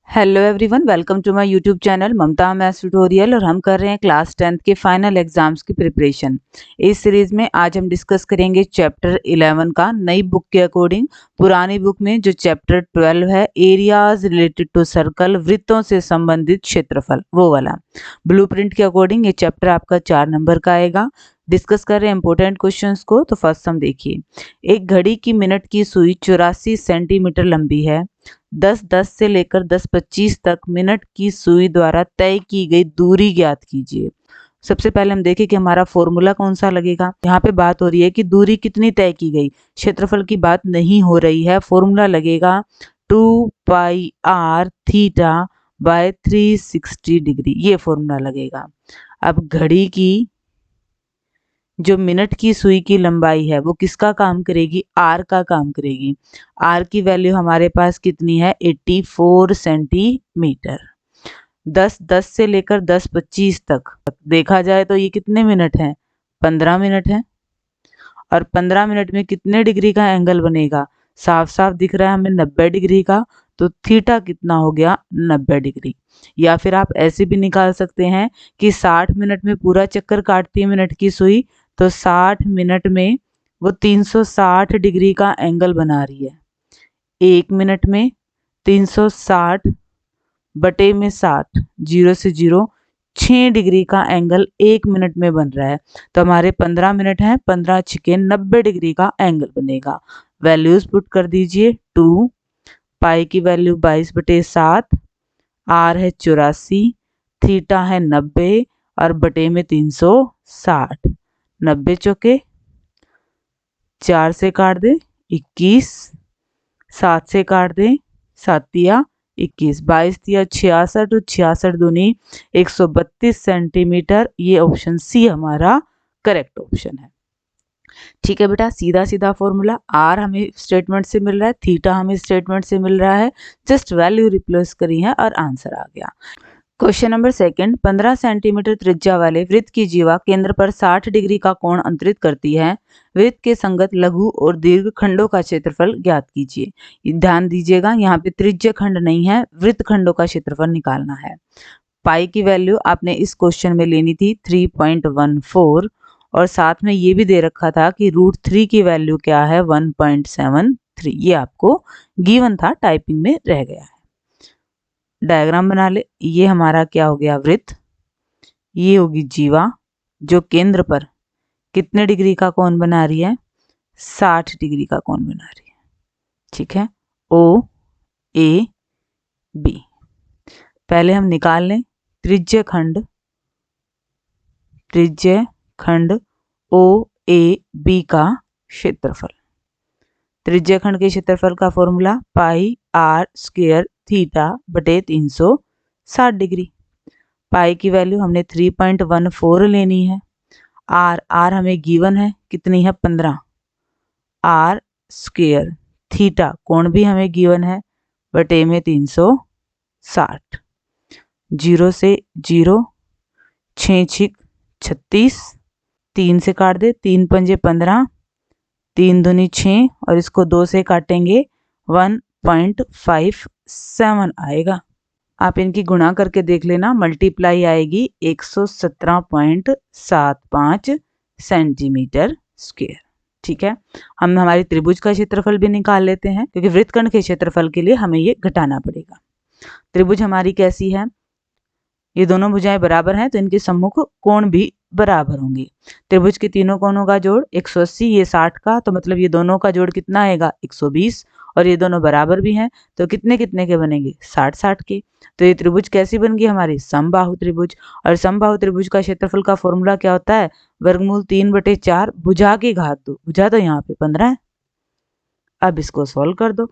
Hello everyone, welcome to my YouTube channel Mamta maths tutorial. और हम कर रहे हैं क्लास 10th के फाइनल एग्जाम्स की प्रिपरेशन। इस सीरीज में आज हम डिस्कस करेंगे चैप्टर 11 का नई बुक के अकॉर्डिंग। पुरानी बुक में जो चैप्टर 12 है, एरियाज रिलेटेड टू सर्कल, वृत्तों से संबंधित क्षेत्रफल, वो वाला ब्लूप्रिंट के अकॉर्डिंग ये चैप्टर आपका 4 नंबर का आएगा। डिस्कस कर रहे हैं इंपॉर्टेंट क्वेश्चंस को। तो फर्स्ट हम देखिए, एक घड़ी की मिनट की सुई 84 सेंटीमीटर लंबी है। 10-10 से लेकर 10-25 तक मिनट की सुई द्वारा तय की गई दूरी ज्ञात कीजिए। सबसे पहले हम देखें कि हमारा फॉर्मूला कौन सा लगेगा। यहाँ पे बात हो रही है कि दूरी कितनी तय की गई, क्षेत्रफल की बात नहीं हो रही है। फॉर्मूला लगेगा 2πr थीटा बाय 360 डिग्री, ये फॉर्मूला लगेगा। अब घड़ी की जो मिनट की सुई की लंबाई है वो किसका काम करेगी, आर का काम करेगी। आर की वैल्यू हमारे पास कितनी है, 84 सेंटीमीटर। 10-10 से लेकर 10-25 तक देखा जाए तो ये कितने मिनट हैं, 15 मिनट है। और 15 मिनट में कितने डिग्री का एंगल बनेगा, साफ साफ दिख रहा है हमें 90 डिग्री का। तो थीटा कितना हो गया, 90 डिग्री। या फिर आप ऐसे भी निकाल सकते हैं कि 60 मिनट में पूरा चक्कर काटती है मिनट की सुई, तो 60 मिनट में वो 360 डिग्री का एंगल बना रही है। 1 मिनट में 360 बटे में 60, 0 से 0, 6 डिग्री का एंगल 1 मिनट में बन रहा है। तो हमारे 15 मिनट हैं, 15 छिके 90 डिग्री का एंगल बनेगा। वैल्यूज पुट कर दीजिए। 2 पाई की वैल्यू 22/7, आर है 84, थीटा है 90 और बटे में 360। 90 चौके 4 से काट दे 21, 7 से काट दे 7 तिया 21, 22 तिया 66 और 66 दूनी 132 सेंटीमीटर। ये ऑप्शन सी हमारा करेक्ट ऑप्शन है। ठीक है बेटा, सीधा सीधा फॉर्मूला। आर हमें स्टेटमेंट से मिल रहा है, थीटा हमें स्टेटमेंट से मिल रहा है, जस्ट वैल्यू रिप्लेस करी है और आंसर आ गया। क्वेश्चन नंबर सेकंड, 15 सेंटीमीटर त्रिज्या वाले वृत्त की जीवा केंद्र पर 60 डिग्री का कोण अंतरित करती है। वृत्त के संगत लघु और दीर्घ खंडों का क्षेत्रफल ज्ञात कीजिए। ध्यान दीजिएगा, यहाँ पे त्रिज्य खंड नहीं है, वृत्त खंडों का क्षेत्रफल निकालना है। पाई की वैल्यू आपने इस क्वेश्चन में लेनी थी 3.14, और साथ में ये भी दे रखा था कि √3 की वैल्यू क्या है, 1.73। ये आपको गिवन था, टाइपिंग में रह गया है। डायग्राम बना ले। ये हमारा क्या हो गया, वृत्त। ये होगी जीवा जो केंद्र पर कितने डिग्री का कोण बना रही है, 60 डिग्री का कोण बना रही है। ठीक है, ओ ए बी। पहले हम निकाल लें त्रिज्य खंड ओ ए बी का क्षेत्रफल। त्रिज्य खंड के क्षेत्रफल का formula pi R square theta बटे 360 डिग्री। पाई की वैल्यू हमने 3.14 लेनी है। आर हमें गिवन है, कितनी है, 15। आर स्क्वायर थीटा कोण भी हमें गिवन है, बटे में 360। 0 से 0, 6 छिक 36, 3 से काट दे 3 पंजे 15, 3 दूनी 6 और इसको 2 से काटेंगे 1.57 आएगा। आप इनकी गुणा करके देख लेना, मल्टीप्लाई आएगी 117.75 सेंटीमीटर स्क्वायर। ठीक है, हम हमारी त्रिभुज का क्षेत्रफल भी निकाल लेते हैं, क्योंकि वृत्तखंड के क्षेत्रफल के लिए हमें ये घटाना पड़ेगा। त्रिभुज हमारी कैसी है, ये दोनों भुजाएं बराबर हैं तो इनके सम्मुख कोण भी बराबर होंगे। त्रिभुज के तीनों कोणों का जोड़ 180, ये 60 का, तो मतलब ये दोनों का जोड़ कितना आएगा, 120। और ये दोनों बराबर भी हैं तो कितने कितने के बनेंगे, 60-60 के। तो ये त्रिभुज कैसी बन गई हमारी, समबाहु त्रिभुज। और समबाहु त्रिभुज का क्षेत्रफल का फॉर्मूला क्या होता है, वर्गमूल 3/4 भुजा की घात 2। भुजा तो यहाँ पे 15 है। अब इसको सॉल्व कर दो,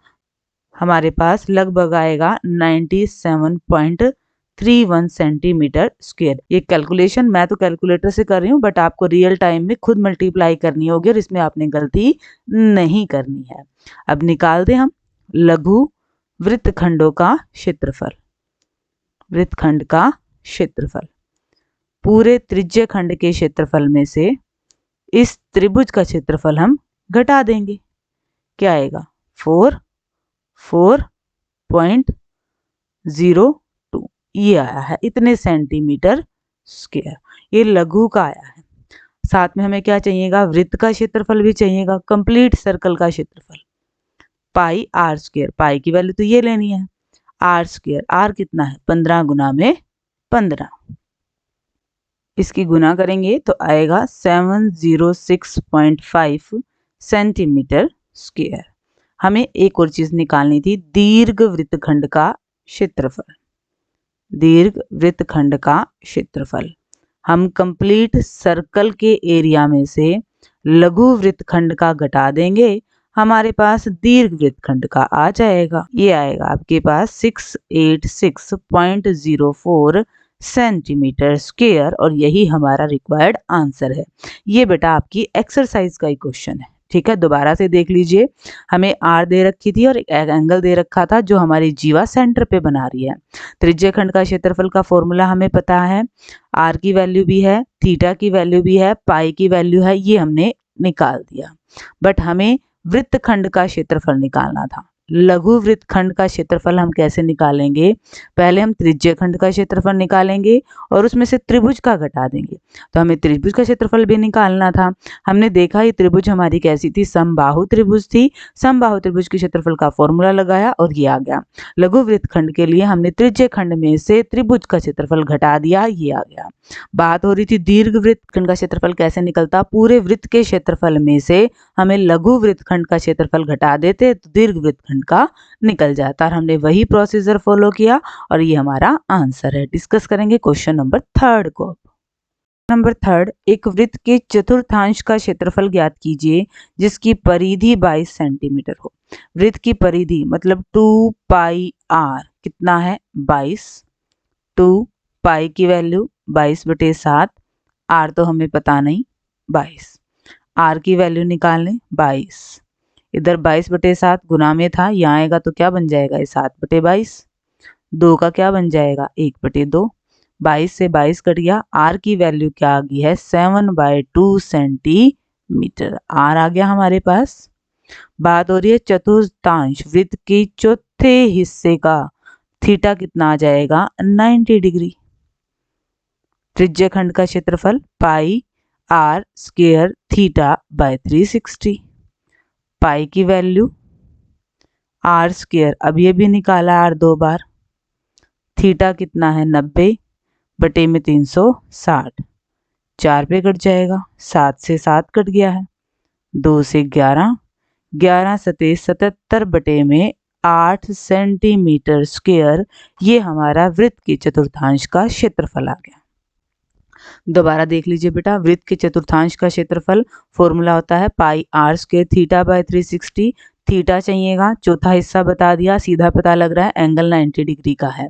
हमारे पास लगभग आएगा 97.31 सेंटीमीटर स्क्वायर। ये कैलकुलेशन मैं तो कैलकुलेटर से कर रही हूँ, बट आपको रियल टाइम में खुद मल्टीप्लाई करनी होगी और इसमें आपने गलती नहीं करनी है। अब निकाल दें हम लघु वृत्तखंडों का क्षेत्रफल। वृत्तखंड का क्षेत्रफल पूरे त्रिज्य खंड के क्षेत्रफल में से इस त्रिभुज का क्षेत्रफल हम घटा देंगे। क्या आएगा, 4.9 0.02 ये आया है, इतने सेंटीमीटर स्क्वायर। ये लघु का आया है। साथ में हमें क्या चाहिएगा, वृत्त का क्षेत्रफल भी चाहिएगा, कंप्लीट सर्कल का क्षेत्रफल पाई आर स्क्वायर। पाई की वैल्यू तो ये लेनी है, आर स्क्वायर, आर कितना है 15 गुना में 15, इसकी गुना करेंगे तो आएगा 706.5 सेंटीमीटर स्क्वायर। हमें एक और चीज निकालनी थी, दीर्घ वृत्तखंड का क्षेत्रफल। दीर्घ वृत्तखंड का क्षेत्रफल हम कंप्लीट सर्कल के एरिया में से लघु वृत्तखंड का घटा देंगे, हमारे पास दीर्घ वृत्तखंड का आ जाएगा। ये आएगा आपके पास 686.04 सेंटीमीटर स्क्वायर और यही हमारा रिक्वायर्ड आंसर है। ये बेटा आपकी एक्सरसाइज का ही क्वेश्चन है। ठीक है, दोबारा से देख लीजिए, हमें आर दे रखी थी और एक एंगल दे रखा था जो हमारी जीवा सेंटर पे बना रही है। त्रिज्य खंड का क्षेत्रफल का फॉर्मूला हमें पता है, आर की वैल्यू भी है, थीटा की वैल्यू भी है, पाई की वैल्यू है, ये हमने निकाल दिया। बट हमें वृत्तखंड का क्षेत्रफल निकालना था। लघु वृत्तखंड का क्षेत्रफल हम कैसे निकालेंगे, पहले हम त्रिज्य खंड का क्षेत्रफल निकालेंगे और उसमें से त्रिभुज का घटा देंगे। तो हमें त्रिभुज का क्षेत्रफल भी निकालना था। हमने देखा ये त्रिभुज हमारी कैसी थी, समबाहु त्रिभुज थी। समबाहु त्रिभुज के क्षेत्रफल का फॉर्मूला लगाया और ये आ गया। लघु वृत्तखंड के लिए हमने त्रिज्य खंड में से त्रिभुज का क्षेत्रफल घटा दिया, ये आ गया। बात हो रही थी दीर्घ वृत्तखंड का क्षेत्रफल कैसे निकलता, पूरे वृत्त के क्षेत्रफल में से हमें लघु वृत्तखंड का क्षेत्रफल घटा देते तो दीर्घ वृत्तखंड का निकल जाता, और हमने वही प्रोसीजर फॉलो किया और ये हमारा आंसर है। डिस्कस करेंगे क्वेश्चन नंबर 3 को। नंबर 3, एक वृत्त के चतुर्थांश का क्षेत्रफल ज्ञात कीजिए जिसकी परिधि 22 सेंटीमीटर हो। वृत्त की परिधि मतलब 2 पाई आर कितना है 22, 2 पाई की वैल्यू 22/7, आर तो हमें पता नहीं 22, आर की वैल्यू निकाल लें 22, इधर 22/7 गुना में था, यहाँ आएगा तो क्या बन जाएगा, 7/22, 2 का क्या बन जाएगा 1/2, 22 से 22 कट गया, आर की वैल्यू क्या आ गई है 7/2 सेंटीमीटर, आर आ गया हमारे पास। बात हो रही है चतुर्थांश वृत्त के चौथे हिस्से का थीटा कितना आ जाएगा 90 डिग्री। त्रिज्य खंड का क्षेत्रफल पाई आर स्क्वायर थीटा बाय 360, पाई की वैल्यू आर स्क्वायर, अब ये भी निकाला आर 2 बार, थीटा कितना है 90/360, 4 पे कट जाएगा, 7 से 7 कट गया है, 2 से 11, 11 सते 77/8 सेंटीमीटर स्क्वायर, ये हमारा वृत्त के चतुर्थांश का क्षेत्रफल आ गया। दोबारा देख लीजिए बेटा, वृत्त के चतुर्थांश का क्षेत्रफल फॉर्मूला होता है pi R square theta by 360, theta चाहिएगा, चौथा हिस्सा बता दिया, सीधा पता लग रहा है एंगल 90 डिग्री का है।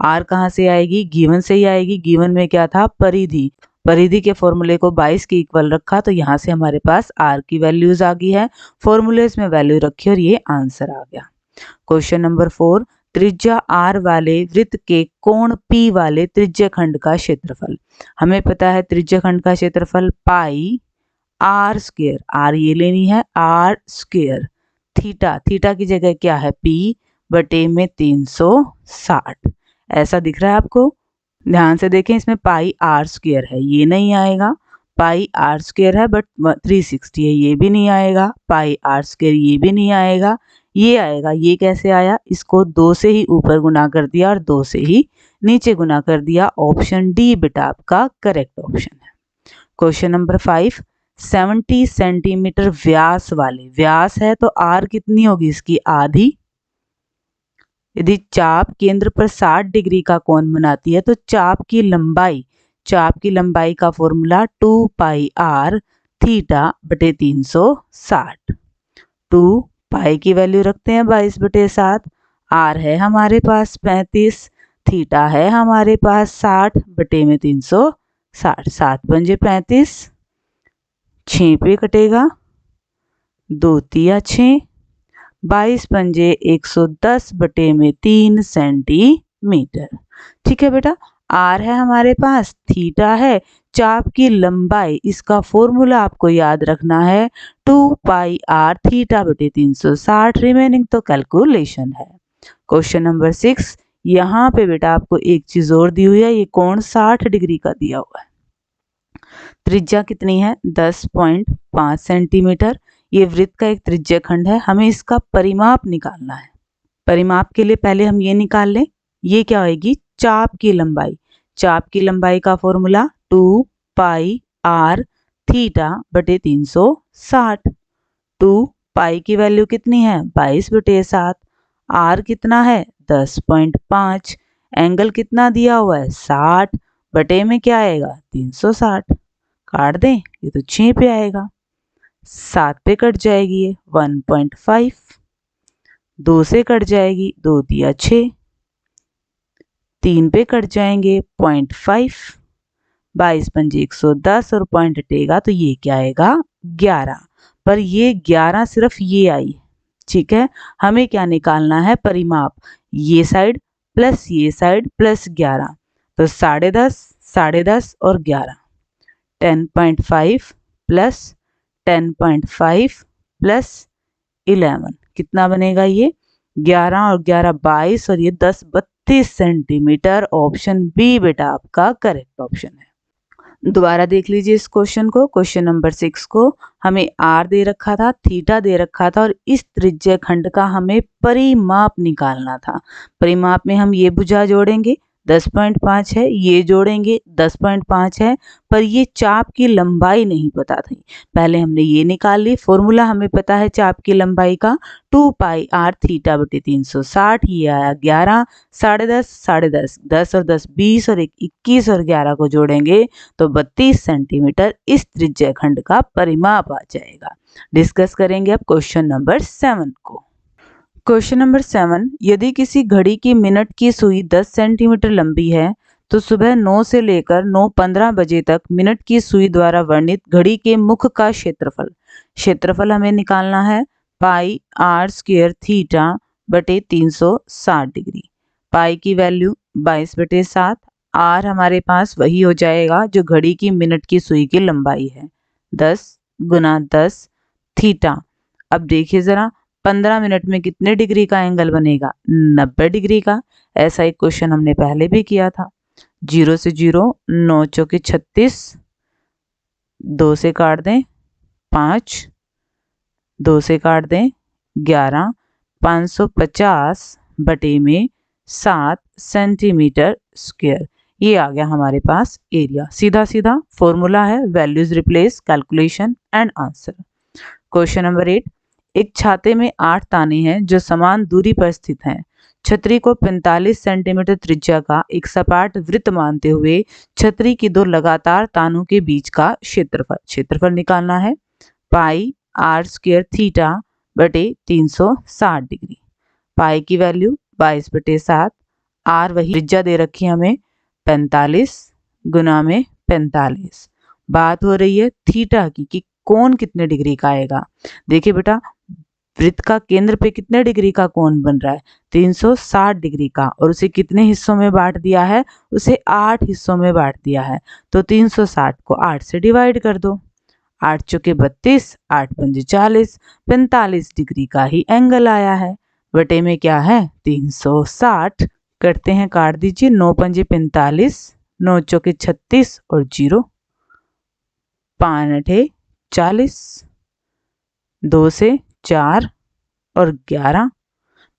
आर कहाँ से आएगी, गिवन से ही आएगी, गिवन में क्या था परिधि, परिधि के फॉर्मूले को 22 के इक्वल रखा तो यहाँ से हमारे पास आर की वैल्यूज आ गई है, फॉर्मूलेज में वैल्यू रखी और ये आंसर आ गया। क्वेश्चन नंबर 4, त्रिज्या आर वाले वृत्त के कोण पी वाले त्रिज्य खंड का क्षेत्रफल। हमें पता है त्रिज्य खंड का क्षेत्रफल पाई आर स्क्वायर, आर ये लेनी है आर स्क्वायर, थीटा, थीटा की जगह क्या है p/360, ऐसा दिख रहा है आपको, ध्यान से देखें, इसमें पाई आर स्क्वायर है, ये नहीं आएगा, पाई आर स्क्वायर है बट 360 है, ये भी नहीं आएगा, पाई आर स्क्वायर ये भी नहीं आएगा, ये आएगा, ये कैसे आया, इसको 2 से ही ऊपर गुना कर दिया और 2 से ही नीचे गुना कर दिया, ऑप्शन डी बेटा आपका करेक्ट ऑप्शन है। क्वेश्चन नंबर 5, 70 सेंटीमीटर व्यास वाले, व्यास है तो आर कितनी होगी इसकी आधी, यदि चाप केंद्र पर 60 डिग्री का कोण बनाती है तो चाप की लंबाई, चाप की लंबाई का फॉर्मूला 2 पाई आर थीटा बटे 360, 2 पाई की वैल्यू रखते हैं 22/7, आर है हमारे पास 35, थीटा है हमारे पास 60/360, 7 पंजे 35, 6 पे कटेगा, 2 तिया 6, 22 पंजे 110/3 सेंटीमीटर। ठीक है बेटा, आर है हमारे पास, थीटा है, चाप की लंबाई, इसका फॉर्मूला आपको याद रखना है 2 पाई आर थीटा बटे 360, रिमेनिंग तो कैलकुलेशन है। क्वेश्चन नंबर 6, यहाँ पे बेटा आपको एक चीज और दी हुई है, ये कोण 60 डिग्री का दिया हुआ है। त्रिज्या कितनी है 10.5 सेंटीमीटर। ये वृत्त का एक त्रिज्या खंड है, हमें इसका परिमाप निकालना है। परिमाप के लिए पहले हम ये निकाल लें, ये क्या होगी चाप की लंबाई। चाप की लंबाई का फॉर्मूला 2 पाई r थीटा बटे 360। 2 पाई की वैल्यू कितनी है 22/7, r कितना है 10.5, एंगल कितना दिया हुआ है 60, बटे में क्या आएगा 360। काट दें, ये तो 6 पे आएगा, 7 पे कट जाएगी ये 1.5, 2 से कट जाएगी, 2 दिया 6, 3 पे कट जाएंगे 0.5, 22 पंजे 110 और पॉइंट हटेगा तो ये क्या आएगा 11। पर ये 11 सिर्फ ये आई, ठीक है। हमें क्या निकालना है परिमाप, ये साइड प्लस ये साइड प्लस 11, तो 10.5, 10.5 और 11, 10.5 प्लस 10.5 प्लस 11 कितना बनेगा ये 11 और 11 22 और ये 10 32 सेंटीमीटर। ऑप्शन बी बेटा आपका करेक्ट ऑप्शन है। दोबारा देख लीजिए इस क्वेश्चन को, क्वेश्चन नंबर 6 को। हमें आर दे रखा था, थीटा दे रखा था और इस त्रिज्या खंड का हमें परिमाप निकालना था। परिमाप में हम ये भुजा जोड़ेंगे 10.5 है, ये जोड़ेंगे 10.5 है, पर ये चाप की लंबाई नहीं पता थी। पहले हमने ये निकाल ली, फॉर्मूला हमें पता है चाप की लंबाई का 2 पाई r थीटा बटे 360, ये आया 11, 10.5, 10.5, 10 और 10 20 और 21 और 11 को जोड़ेंगे तो 32 सेंटीमीटर इस त्रिज्या खंड का परिमाप आ जाएगा। डिस्कस करेंगे अब क्वेश्चन नंबर 7 को। क्वेश्चन नंबर 7, यदि किसी घड़ी की मिनट की सुई 10 सेंटीमीटर लंबी है तो सुबह 9 से लेकर 9:15 बजे तक मिनट की सुई द्वारा वर्णित घड़ी के मुख का क्षेत्रफल हमें निकालना है पाई r स्क्वायर थीटा बटे 360 डिग्री। पाई की वैल्यू 22/7, r हमारे पास वही हो जाएगा जो घड़ी की मिनट की सुई की लंबाई है, 10 गुना 10 थीटा। अब देखिए जरा 15 मिनट में कितने डिग्री का एंगल बनेगा 90 डिग्री का। ऐसा एक क्वेश्चन हमने पहले भी किया था। 0 से 0, 9 चौके 36, 2 से काट दें 5, 2 से काट दें 11, 550 बटे में 7 सेंटीमीटर स्क्वायर। ये आ गया हमारे पास एरिया। सीधा सीधा फॉर्मूला है, values replace, calculation and answer. Question number 8, एक छाते में 8 ताने हैं जो समान दूरी पर स्थित हैं। छतरी को 45 सेंटीमीटर त्रिज्या का एक सपाट वृत्त मानते हुए छतरी की 2 लगातार तानों के बीच का क्षेत्रफल निकालना है पाई r स्क्वायर थीटा बटे 360 डिग्री। पाई की वैल्यू 22/7, r वही त्रिज्या दे रखी है हमें 45 गुना में 45। बात हो रही है थीटा की कि कोण कितने डिग्री का आएगा। देखिए बेटा वृत्त का केंद्र पे कितने डिग्री का कोण बन रहा है 360 डिग्री का, और उसे कितने हिस्सों में बांट दिया है, उसे 8 हिस्सों में बांट दिया है। तो 360 को 8 से डिवाइड कर दो, 8 चौके 32, 8 पंजे 40, 45 डिग्री का ही एंगल आया है। बटे में क्या है 360, करते हैं काट दीजिए, 9 पंजे 45, 9 चौके 36 और 0, 5 अठे 40, 2 से 4 और 11,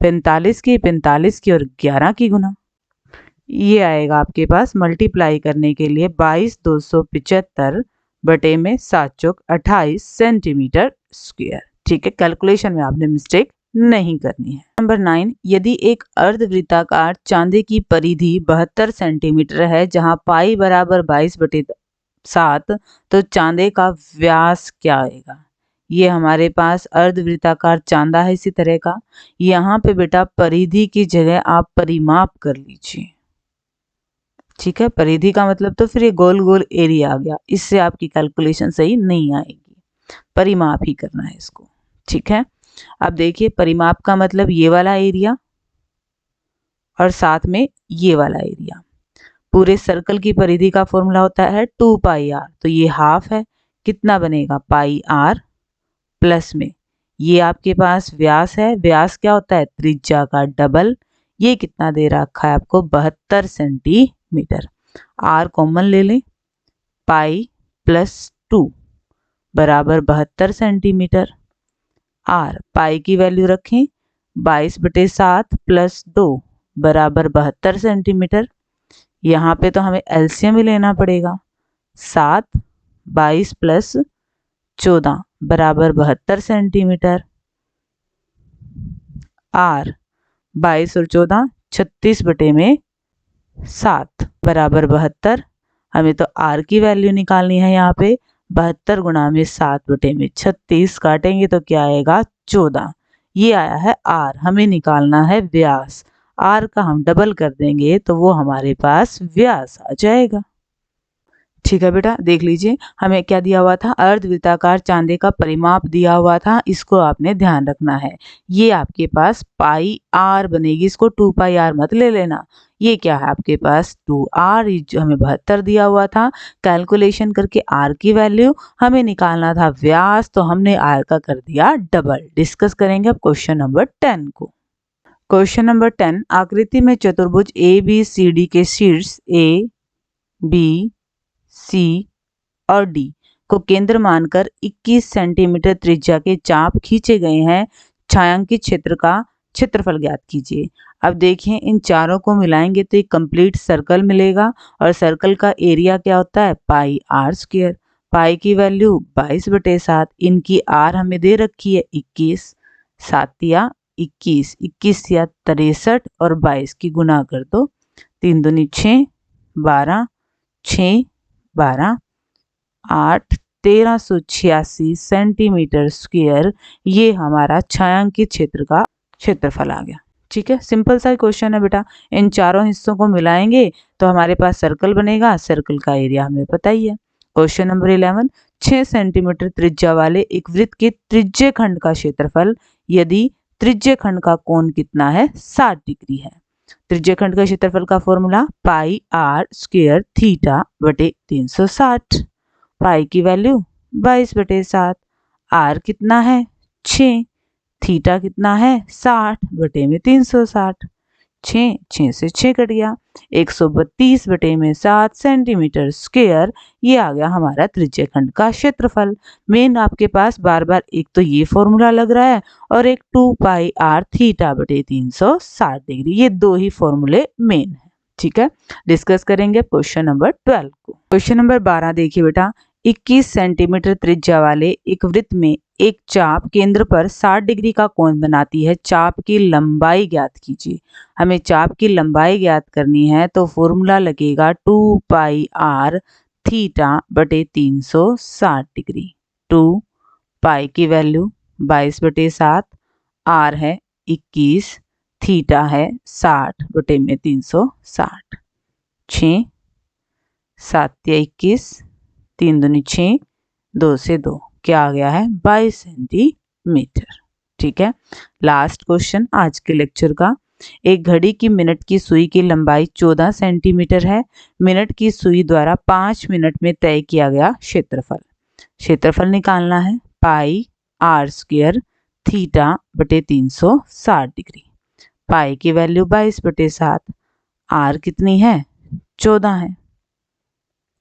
45 की और 11 की गुना। ये आएगा आपके पास मल्टीप्लाई करने के लिए 22,275 बटे में 7 चौक 28 सेंटीमीटर स्क्वायर। ठीक है, कैलकुलेशन में आपने मिस्टेक नहीं करनी है। नंबर 9, यदि एक अर्धवृत्ताकार चांदी की परिधि 72 सेंटीमीटर है जहां पाई बराबर 22/7, तो चांदे का व्यास क्या आएगा। ये हमारे पास अर्धवृत्ताकार चांदा है इसी तरह का। यहाँ पे बेटा परिधि की जगह आप परिमाप कर लीजिए। ठीक है, परिधि का मतलब तो फिर ये गोल गोल एरिया आ गया, इससे आपकी कैलकुलेशन सही नहीं आएगी, परिमाप ही करना है इसको। ठीक है, अब देखिए परिमाप का मतलब ये वाला एरिया और साथ में ये वाला एरिया। पूरे सर्कल की परिधि का फॉर्मूला होता है 2 पाई r, तो ये हाफ है, कितना बनेगा पाई r प्लस में ये आपके पास व्यास है। व्यास क्या होता है त्रिज्या का डबल, ये कितना दे रखा है आपको, 72 सेंटीमीटर। आर कॉमन ले लें, पाई प्लस 2 बराबर 72 सेंटीमीटर। आर पाई की वैल्यू रखें 22/7 प्लस 2 बराबर 72 सेंटीमीटर। यहाँ पे तो हमें एलसीएम ही लेना पड़ेगा। 7 22 प्लस 14 बराबर 72 सेंटीमीटर। आर 22 और 14 36/7 बराबर 72। हमें तो आर की वैल्यू निकालनी है। यहाँ पे 72 गुणा में 7/36 काटेंगे तो क्या आएगा, 14। ये आया है आर। हमें निकालना है व्यास। आर का हम डबल कर देंगे तो वो हमारे पास व्यास आ जाएगा। ठीक है बेटा, देख लीजिए हमें क्या दिया हुआ था, अर्धवृत्ताकार चांदे का परिमाप दिया हुआ था। इसको आपने ध्यान रखना है। ये आपके पास पाई आर बनेगी, इसको 2 पाई आर मत ले लेना। ये क्या है आपके पास 2r, जो हमें 72 दिया हुआ था। कैलकुलेशन करके आर की वैल्यू हमें निकालना था व्यास, तो हमने आर का कर दिया डबल। डिस्कस करेंगे अब क्वेश्चन नंबर 10 को। क्वेश्चन नंबर 10, आकृति में चतुर्भुज ABCD के शीर्ष A, B, C और D को केंद्र मानकर 21 सेंटीमीटर त्रिज्या के चाप खींचे गए हैं। छायांकित क्षेत्र का क्षेत्रफल ज्ञात कीजिए। अब देखिए इन चारों को मिलाएंगे तो एक कंप्लीट सर्कल मिलेगा, और सर्कल का एरिया क्या होता है, पाई आर स्क्वायर। पाई की वैल्यू 22/7, इनकी आर हमें दे रखी है 21। 7 या 21, 21 या 63 और 22 की गुना कर दो। 3 दूनी 6, 12, 6 12 8 1386 सेंटीमीटर स्क्वायर। ये हमारा छायांकित क्षेत्र का क्षेत्रफल आ गया। ठीक है, सिंपल सा क्वेश्चन है बेटा। इन चारों हिस्सों को मिलाएंगे तो हमारे पास सर्कल बनेगा। सर्कल का एरिया हमें पता ही है। क्वेश्चन नंबर 11, 6 सेंटीमीटर त्रिज्या वाले एक वृत्त के त्रिज्य खंड का क्षेत्रफल यदि त्रिज्य खंड का कोण कितना है, 60 डिग्री है। त्रिज्य खंड का क्षेत्रफल का formula pi R square theta बटे 360। पाई की वैल्यू 22/7, आर कितना है 6, थीटा कितना है 60 बटे में 360। 6 से 6 कट गया, 132/7 सेंटीमीटर स्क्वायर। ये आ गया हमारा त्रिज्य खंड का क्षेत्रफल। मेन आपके पास बार बार एक तो ये फॉर्मूला लग रहा है और एक 2 पाई आर थीटा बटे 360 डिग्री। ये दो ही फॉर्मूले मेन है। ठीक है, डिस्कस करेंगे क्वेश्चन नंबर 12 को। क्वेश्चन नंबर 12 देखिए बेटा, 21 सेंटीमीटर त्रिज्या वाले एक वृत्त में एक चाप केंद्र पर 60 डिग्री का कोण बनाती है। चाप की लंबाई ज्ञात कीजिए। हमें चाप की लंबाई ज्ञात करनी है तो फॉर्मूला लगेगा 2 पाई आर थीटा बटे 360 डिग्री। 2 पाई की वैल्यू 22/7, आर है 21, थीटा है 60 बटे में 360। 6 7 या 21, 3 दूनी 6, 2 से 2, क्या आ गया है 22 सेंटीमीटर। ठीक है, लास्ट क्वेश्चन आज के लेक्चर का। एक घड़ी की मिनट की सुई की लंबाई 14 सेंटीमीटर है। मिनट की सुई द्वारा 5 मिनट में तय किया गया क्षेत्रफल। क्षेत्रफल निकालना है पाई आर स्क्वायर थीटा बटे 360 डिग्री। पाई की वैल्यू 22/7, आर कितनी है 14 है।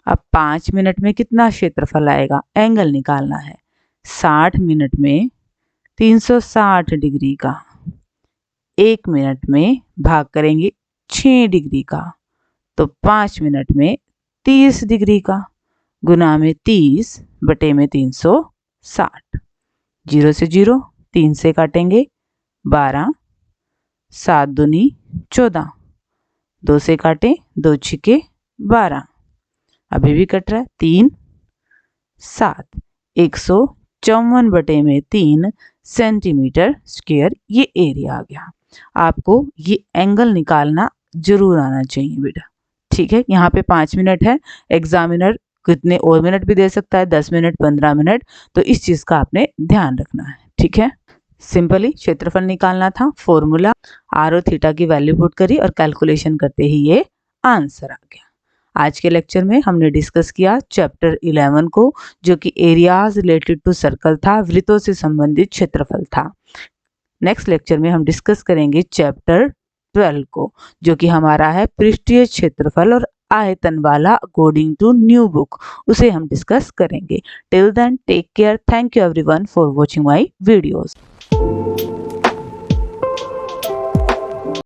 अब 5 मिनट में कितना क्षेत्रफल आएगा, एंगल निकालना है। 60 मिनट में 360 डिग्री का, 1 मिनट में भाग करेंगे 6 डिग्री का, तो 5 मिनट में 30 डिग्री का, गुना में 30 बटे में 360। 0 से 0, 3 से काटेंगे 12, 7 दूनी 14, 2 से काटें 2 छिके 12, अभी भी कट रहा है 3 7, 154 बटे में 3 सेंटीमीटर स्क्वायर। ये एरिया आ गया। आपको ये एंगल निकालना जरूर आना चाहिए बेटा। ठीक है, यहाँ पे 5 मिनट है। एग्जामिनर कितने और मिनट भी दे सकता है, 10 मिनट 15 मिनट, तो इस चीज का आपने ध्यान रखना है। ठीक है, सिंपली क्षेत्रफल निकालना था। फॉर्मूला आर और थीटा की वैल्यू पुट करी और कैलकुलेशन करते ही ये आंसर आ गया। आज के लेक्चर में हमने डिस्कस किया चैप्टर 11 को, जो कि एरियाज रिलेटेड टू सर्कल था, वृत्तों से संबंधित क्षेत्रफल था। नेक्स्ट लेक्चर में हम डिस्कस करेंगे चैप्टर 12 को, जो कि हमारा है पृष्ठीय क्षेत्रफल और आयतन वाला अकॉर्डिंग टू न्यू बुक, उसे हम डिस्कस करेंगे। Till then take care, thank you everyone for watching my videos.